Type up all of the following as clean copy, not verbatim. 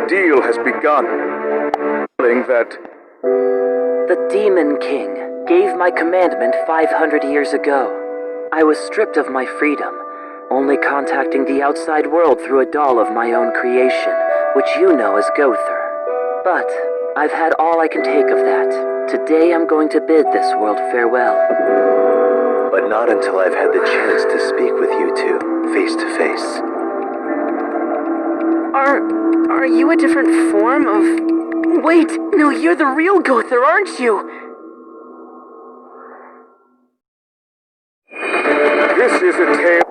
ordeal has begun. That the Demon King gave my commandment 500 years ago. I was stripped of my freedom, only contacting the outside world through a doll of my own creation, which you know as Gowther. But I've had all I can take of that. Today I'm going to bid this world farewell. But not until I've had the chance to speak with you two, face to face. Are you a different form of... Wait, no, you're the real Gowther, aren't you? this is a tale.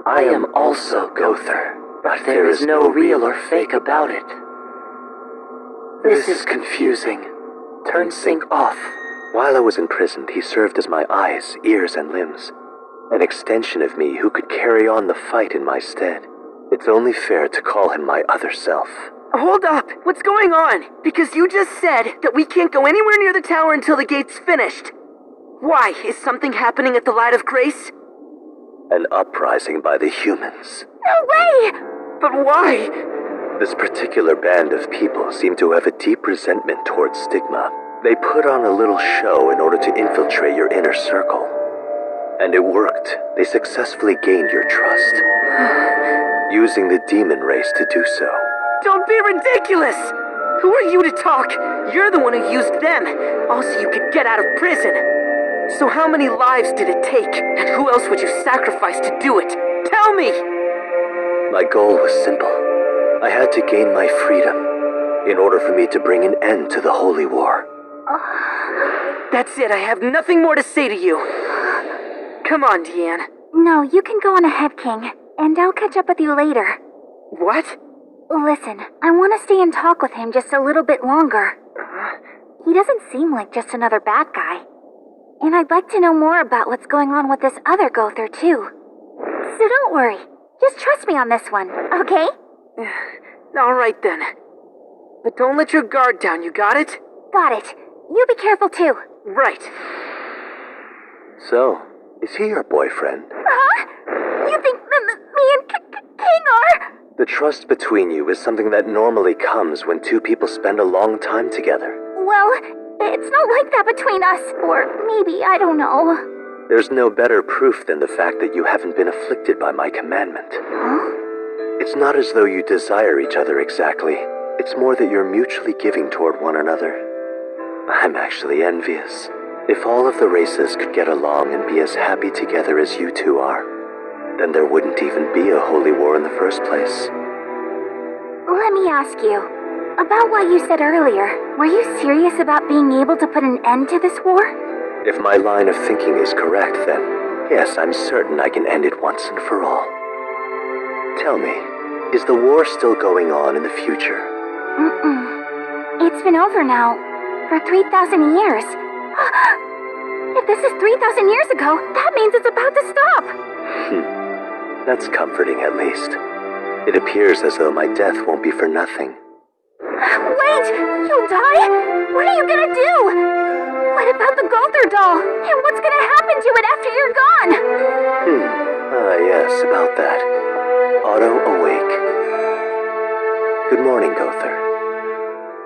I am also Gowther, but there is no real or fake about it. This is confusing. Turn sync off. While I was imprisoned, he served as my eyes, ears, and limbs. An extension of me who could carry on the fight in my stead. It's only fair to call him my other self. Hold up! What's going on? Because you just said that we can't go anywhere near the tower until the gate's finished. Why? Is something happening at the Light of Grace? An uprising by the humans. No way! But why? This particular band of people seem to have a deep resentment towards Stigma. They put on a little show in order to infiltrate your inner circle. And it worked. They successfully gained your trust. Using the demon race to do so. Don't be ridiculous! Who are you to talk? You're the one who used them, also you could get out of prison. So how many lives did it take, and who else would you sacrifice to do it? Tell me! My goal was simple. I had to gain my freedom in order for me to bring an end to the Holy War. That's it, I have nothing more to say to you. Come on, Deanne. No, you can go on ahead, King, and I'll catch up with you later. What? Listen, I want to stay and talk with him just a little bit longer. He doesn't seem like just another bad guy. And I'd like to know more about what's going on with this other Gowther, too. So don't worry. Just trust me on this one, okay? All right, then. But don't let your guard down, you got it? Got it. You be careful, too. Right. So, is he your boyfriend? Huh? You think me and King are... The trust between you is something that normally comes when two people spend a long time together. Well, it's not like that between us. Or maybe, I don't know. There's no better proof than the fact that you haven't been afflicted by my commandment. Huh? It's not as though you desire each other exactly. It's more that you're mutually giving toward one another. I'm actually envious. If all of the races could get along and be as happy together as you two are, then there wouldn't even be a holy war in the first place. Let me ask you, about what you said earlier, were you serious about being able to put an end to this war? If my line of thinking is correct, then yes, I'm certain I can end it once and for all. Tell me, is the war still going on in the future? It's been over now, for 3,000 years. If this is 3,000 years ago, that means it's about to stop. That's comforting, at least. It appears as though my death won't be for nothing. Wait! You'll die? What are you gonna do? What about the Gowther doll? And what's gonna happen to it after you're gone? Yes, about that. Auto awake. Good morning, Gowther.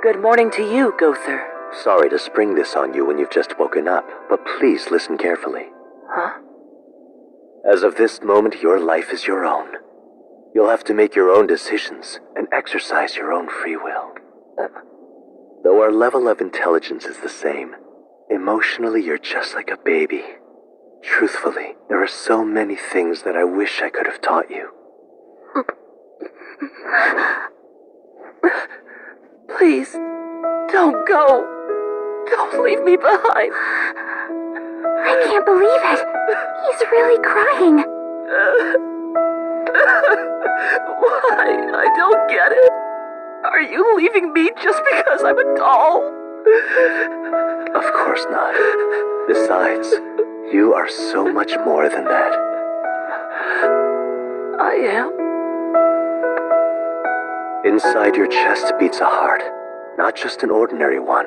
Good morning to you, Gowther. Sorry to spring this on you when you've just woken up, but please listen carefully. Huh? As of this moment, your life is your own. You'll have to make your own decisions and exercise your own free will. Though our level of intelligence is the same, emotionally you're just like a baby. Truthfully, there are so many things that I wish I could have taught you. Please, don't go. Don't leave me behind. I can't believe it. He's really crying. Why? I don't get it. Are you leaving me just because I'm a doll? Of course not. Besides, you are so much more than that. I am. Inside your chest beats a heart, not just an ordinary one.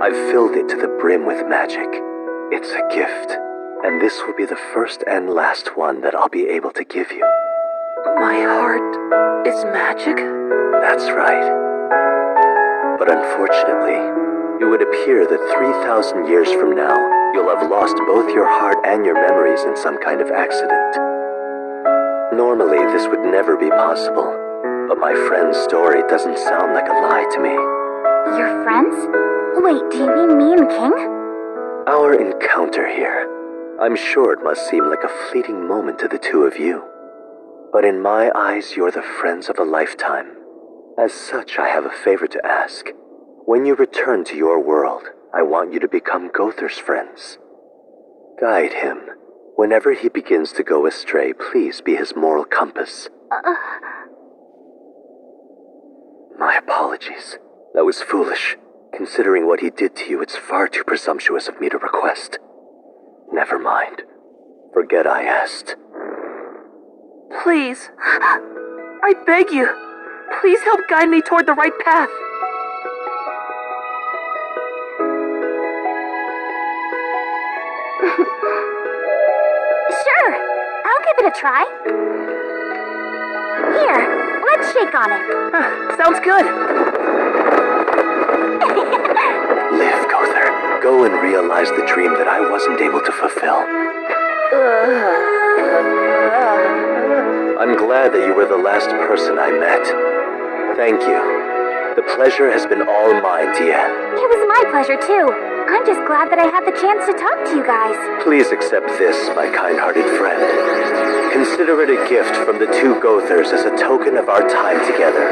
I've filled it to the brim with magic. It's a gift, and this will be the first and last one that I'll be able to give you. My heart is magic? That's right. But unfortunately, it would appear that 3,000 years from now, you'll have lost both your heart and your memories in some kind of accident. Normally, this would never be possible, but my friend's story doesn't sound like a lie to me. Your friends? Wait, do you mean me and King? Our encounter here. I'm sure it must seem like a fleeting moment to the two of you. But in my eyes, you're the friends of a lifetime. As such, I have a favor to ask. When you return to your world, I want you to become Gother's friends. Guide him. Whenever he begins to go astray, please be his moral compass. My apologies. That was foolish. Considering what he did to you, it's far too presumptuous of me to request. Never mind. Forget I asked. Please. I beg you. Please help guide me toward the right path. Sure, I'll give it a try. Here, let's shake on it. Sounds good. Live, Gother. Go and realize the dream that I wasn't able to fulfill. I'm glad that you were the last person I met. Thank you. The pleasure has been all mine, Tien. It was my pleasure, too. I'm just glad that I had the chance to talk to you guys. Please accept this, my kind-hearted friend. Consider it a gift from the two Gothers as a token of our time together.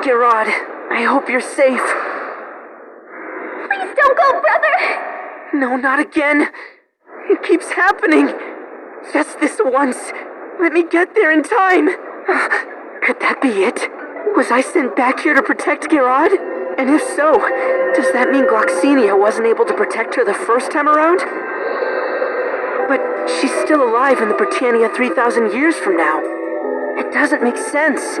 Gerard, I hope you're safe. Please don't go, brother! No, not again. It keeps happening. Just this once. Let me get there in time. Could that be it? Was I sent back here to protect Gerard? And if so, does that mean Gloxinia wasn't able to protect her the first time around? But she's still alive in the Britannia 3,000 years from now. It doesn't make sense.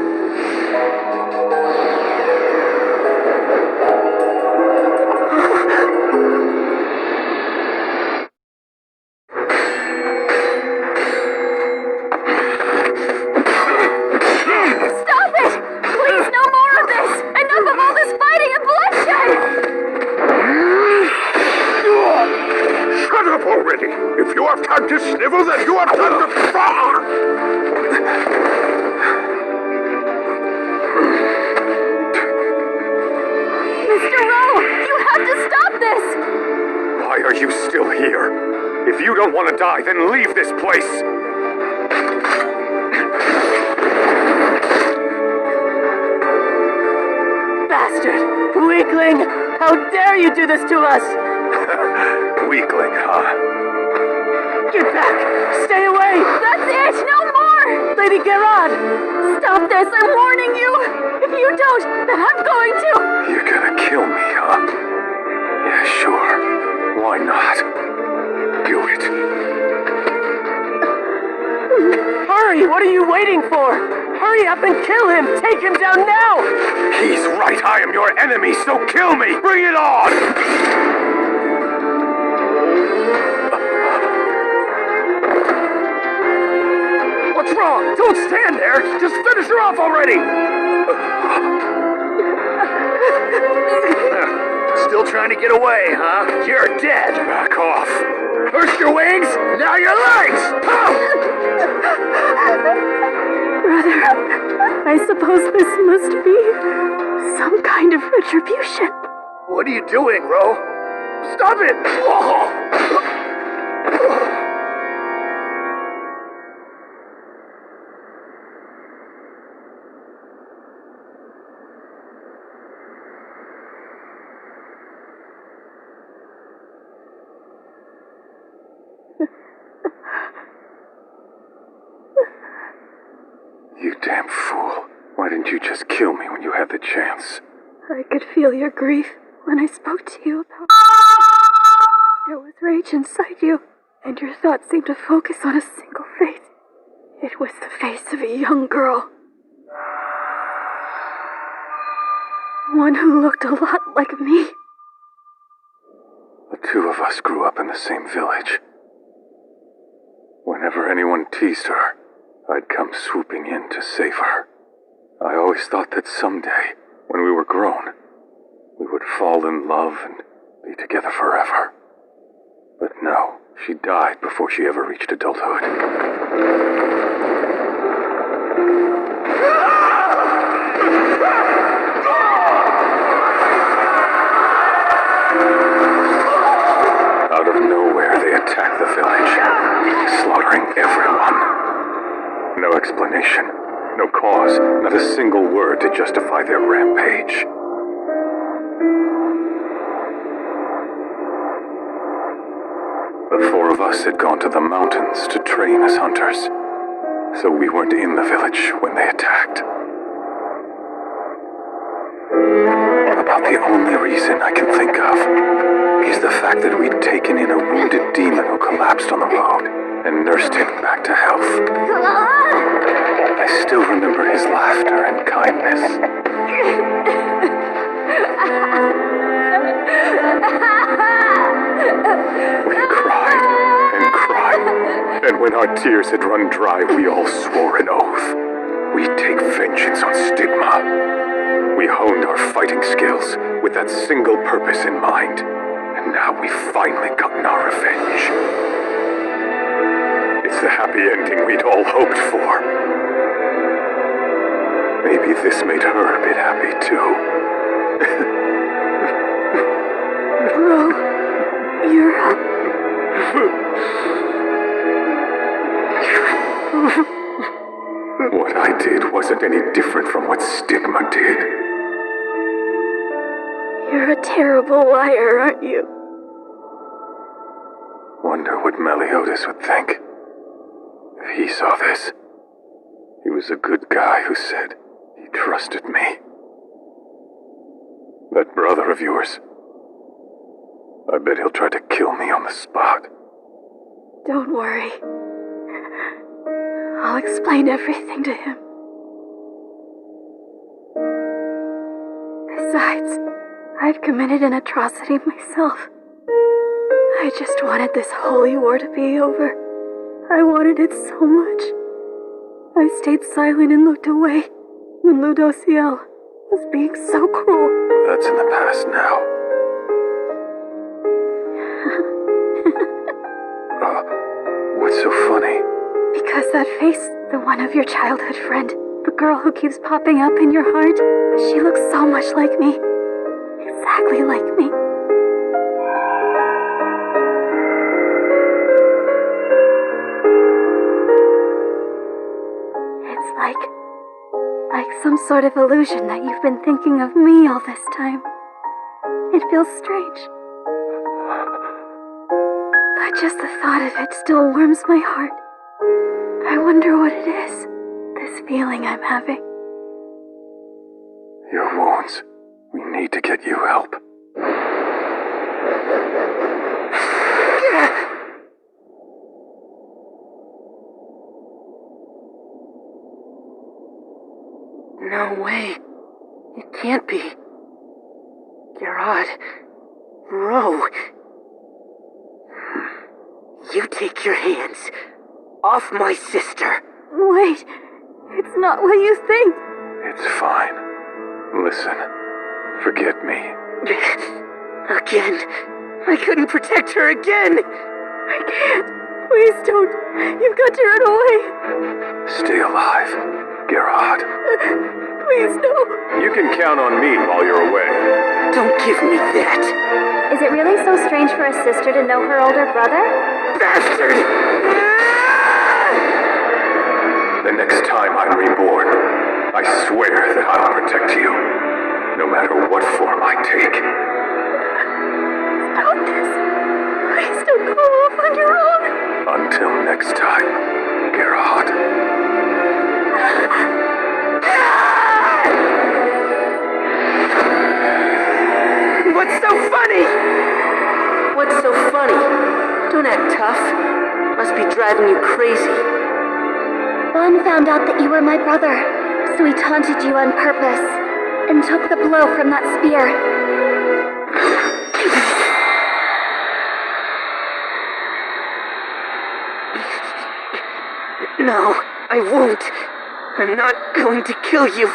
Stop it! Please, no more of this! Enough of all this fighting and bloodshed! Shut up already! If you have time to snivel, then you have time to fart! Mr. Rowe, you have to stop this! Why are you still here? If you don't want to die, then leave this place! Bastard! Weakling! How dare you do this to us! Weakling, huh? Get back! Stay away! That's it! No more! Lady Gerard! Stop this! I'm warning you! If you don't, then I'm going to! You're gonna kill me, huh? Yeah, sure. Why not? Do it. Hurry! What are you waiting for? Hurry up and kill him! Take him down now! He's right, I am your enemy, so kill me! Bring it on! What's wrong? Don't stand there! Just finish her off already! Still trying to get away, huh? You're dead! Back off! First your wings, now your legs! Brother, I suppose this must be some kind of retribution. What are you doing, Ro? Stop it! You damn fool. Why didn't you just kill me when you had the chance? I could feel your grief when I spoke to you about... There was rage inside you, and your thoughts seemed to focus on a single face. It was the face of a young girl. One who looked a lot like me. The two of us grew up in the same village. Whenever anyone teased her, I'd come swooping in to save her. I always thought that someday, when we were grown, we would fall in love and be together forever. But no, she died before she ever reached adulthood. Out of nowhere, they attacked the village, slaughtering everyone. No explanation, no cause, not a single word to justify their rampage. The four of us had gone to the mountains to train as hunters, so we weren't in the village when they attacked. About the only reason I can think of is the fact that we'd taken in a wounded demon who collapsed on the road and nursed him back to health. I still remember his laughter and kindness. We cried and cried, and when our tears had run dry, we all swore an oath. We'd take vengeance on Stigma. We honed our fighting skills with that single purpose in mind, and now we've finally gotten our revenge. It's the happy ending we'd all hoped for. Maybe this made her a bit happy too. Bro, you're up. What I did wasn't any different from what Stigma did. You're a terrible liar, aren't you? Wonder what Meliodas would think if he saw this. He was a good guy who said he trusted me. That brother of yours, I bet he'll try to kill me on the spot. Don't worry. I'll explain everything to him. Besides, I've committed an atrocity myself. I just wanted this holy war to be over. I wanted it so much. I stayed silent and looked away when Ludociel was being so cruel. That's in the past now. What's so funny? Because that face, the one of your childhood friend, the girl who keeps popping up in your heart, she looks so much like me. Exactly like me. It's like some sort of illusion that you've been thinking of me all this time. It feels strange. But just the thought of it still warms my heart. I wonder what it is, this feeling I'm having. Your wounds. We need to get you help. No way. It can't be. Gerard. Bro. You take your hands off my sister. Wait, it's not what you think. It's fine. Listen, forget me. Again. I couldn't protect her again. I can't. Please don't. You've got to run away. Stay alive, Gerard. Please no. You can count on me while you're away. Don't give me that. Is it really so strange for a sister to know her older brother? Bastard! The next time I'm reborn, I swear that I'll protect you, no matter what form I take. Stop this. Please don't go off on your own. Until next time, Gerard. What's so funny? What's so funny? Don't act tough. Must be driving you crazy. Bon found out that you were my brother, so he taunted you on purpose and took the blow from that spear. No, I won't. I'm not going to kill you.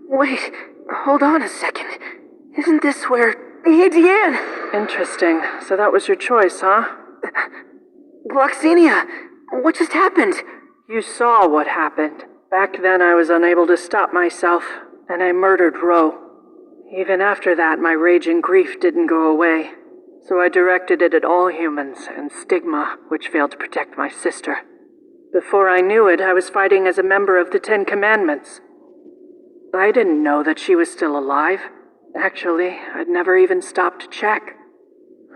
Wait, hold on a second. Isn't this where... Hey, Deanne! Interesting. So that was your choice, huh? Gloxenia, what just happened? You saw what happened. Back then I was unable to stop myself, and I murdered Ro. Even after that, my rage and grief didn't go away. So I directed it at all humans, and Stigma, which failed to protect my sister. Before I knew it, I was fighting as a member of the Ten Commandments. I didn't know that she was still alive. Actually, I'd never even stopped to check.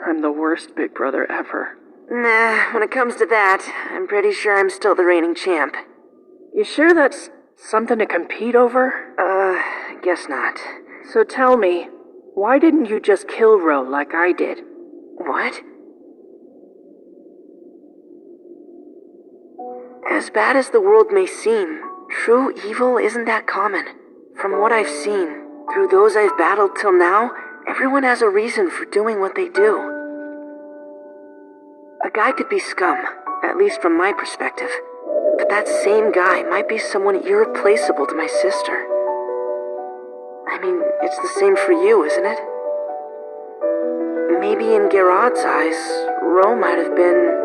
I'm the worst big brother ever. Nah, when it comes to that, I'm pretty sure I'm still the reigning champ. You sure that's something to compete over? Guess not. So tell me, why didn't you just kill Ro like I did? What? As bad as the world may seem, true evil isn't that common. From what I've seen, through those I've battled till now, everyone has a reason for doing what they do. A guy could be scum, at least from my perspective. But that same guy might be someone irreplaceable to my sister. I mean, it's the same for you, isn't it? Maybe in Gerard's eyes, Ro might have been...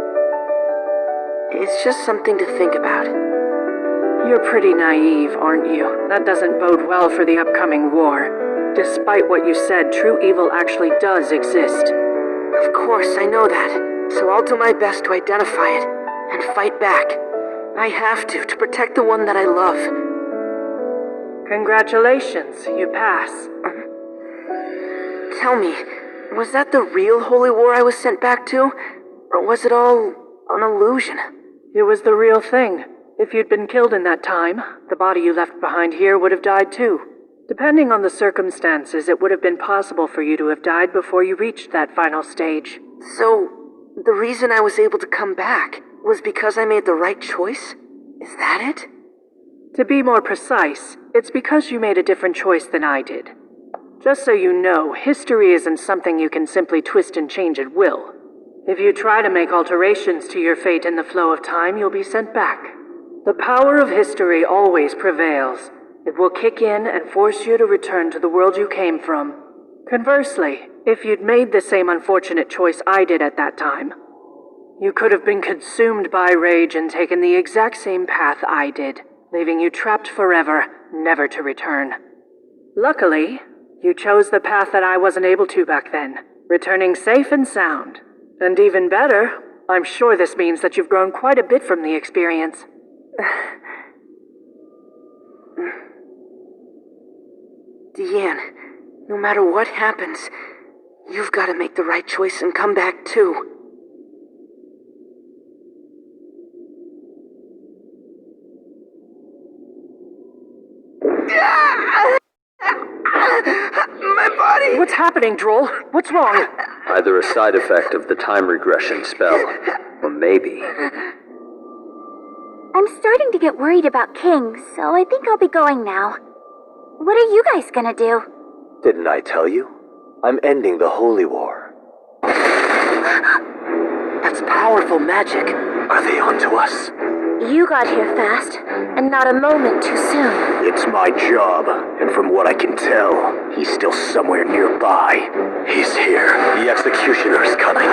It's just something to think about. You're pretty naive, aren't you? That doesn't bode well for the upcoming war. Despite what you said, true evil actually does exist. Of course, I know that. So I'll do my best to identify it and fight back. I have to protect the one that I love. Congratulations, you pass. Tell me, was that the real Holy War I was sent back to? Or was it all an illusion? It was the real thing. If you'd been killed in that time, the body you left behind here would have died too. Depending on the circumstances, it would have been possible for you to have died before you reached that final stage. So, the reason I was able to come back was because I made the right choice? Is that it? To be more precise, it's because you made a different choice than I did. Just so you know, history isn't something you can simply twist and change at will. If you try to make alterations to your fate in the flow of time, you'll be sent back. The power of history always prevails. It will kick in and force you to return to the world you came from. Conversely, if you'd made the same unfortunate choice I did at that time, you could have been consumed by rage and taken the exact same path I did, leaving you trapped forever, never to return. Luckily, you chose the path that I wasn't able to back then, returning safe and sound. And even better, I'm sure this means that you've grown quite a bit from the experience. Deanne, no matter what happens, you've got to make the right choice and come back too. My body! What's happening, Droll? What's wrong? Either a side effect of the time regression spell, or maybe... I'm starting to get worried about King, so I think I'll be going now. What are you guys gonna do? Didn't I tell you? I'm ending the Holy War. That's powerful magic. Are they onto us? You got here fast, and not a moment too soon. It's my job, and from what I can tell, he's still somewhere nearby. He's here. The executioner is coming.